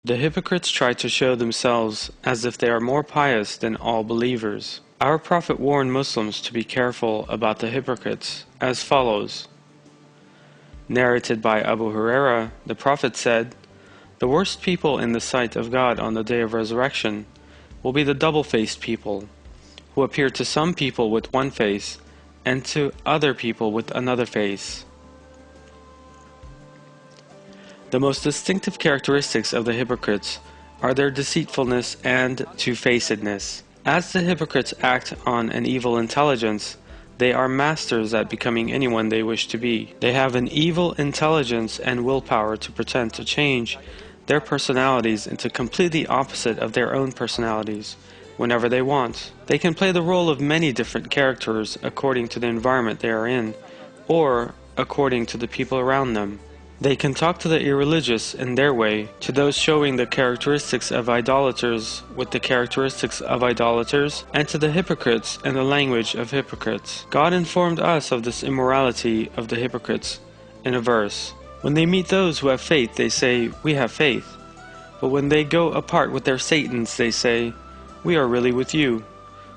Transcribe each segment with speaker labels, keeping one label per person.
Speaker 1: The hypocrites try to show themselves as if they are more pious than all believers. Our Prophet warned Muslims to be careful about the hypocrites as follows. Narrated by Abu Huraira, the Prophet said, "The worst people in the sight of God on the day of resurrection will be the double-faced people, who appear to some people with one face and to other people with another face." The most distinctive characteristics of the hypocrites are their deceitfulness and two-facedness. As the hypocrites act on an evil intelligence, they are masters at becoming anyone they wish to be. They have an evil intelligence and willpower to pretend to change their personalities into completely opposite of their own personalities whenever they want. They can play the role of many different characters according to the environment they are in, or according to the people around them. They can talk to the irreligious in their way, to those showing the characteristics of idolaters with the characteristics of idolaters, and to the hypocrites in the language of hypocrites. God informed us of this immorality of the hypocrites in a verse. When they meet those who have faith, they say, "We have faith." But when they go apart with their Satans, they say, "We are really with you.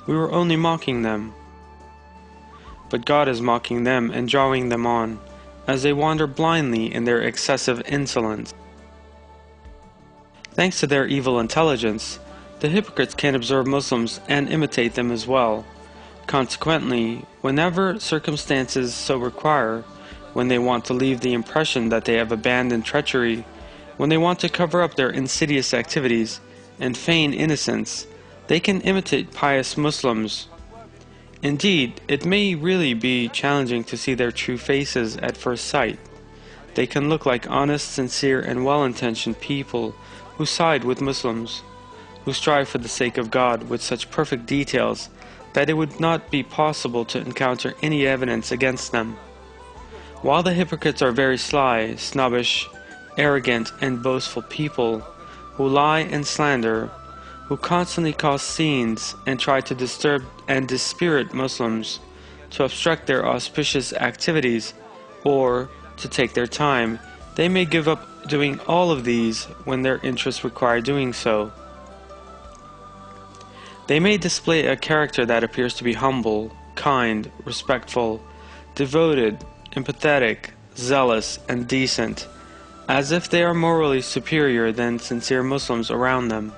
Speaker 1: We were only mocking them." But God is mocking them and drawing them on, as they wander blindly in their excessive insolence. Thanks to their evil intelligence, the hypocrites can observe Muslims and imitate them as well. Consequently, whenever circumstances so require, when they want to leave the impression that they have abandoned treachery, when they want to cover up their insidious activities and feign innocence, they can imitate pious Muslims. Indeed, it may really be challenging to see their true faces at first sight. They can look like honest, sincere, and well-intentioned people who side with Muslims, who strive for the sake of God with such perfect details that it would not be possible to encounter any evidence against them. While the hypocrites are very sly, snobbish, arrogant, and boastful people who lie and slander, who constantly cause scenes and try to disturb and dispirit Muslims, to obstruct their auspicious activities, or to take their time, they may give up doing all of these when their interests require doing so. They may display a character that appears to be humble, kind, respectful, devoted, empathetic, zealous, and decent, as if they are morally superior than sincere Muslims around them.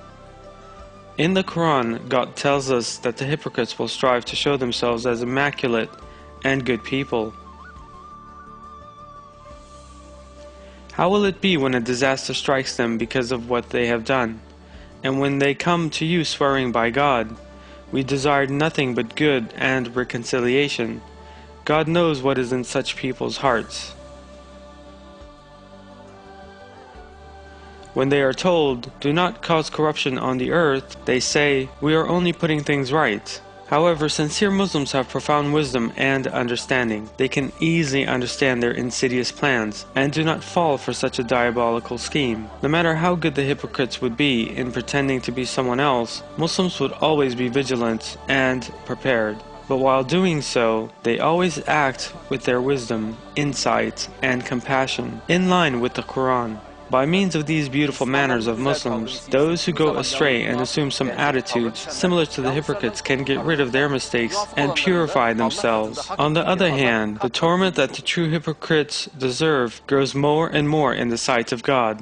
Speaker 1: In the Quran, God tells us that the hypocrites will strive to show themselves as immaculate and good people. How will it be when a disaster strikes them because of what they have done, and when they come to you swearing by God, "We desired nothing but good and reconciliation"? God knows what is in such people's hearts. When they are told, "Do not cause corruption on the earth," they say, "We are only putting things right." However, sincere Muslims have profound wisdom and understanding. They can easily understand their insidious plans, and do not fall for such a diabolical scheme. No matter how good the hypocrites would be in pretending to be someone else, Muslims would always be vigilant and prepared. But while doing so, they always act with their wisdom, insight, and compassion, in line with the Quran. By means of these beautiful manners of Muslims, those who go astray and assume some attitudes similar to the hypocrites can get rid of their mistakes and purify themselves. On the other hand, the torment that the true hypocrites deserve grows more and more in the sight of God.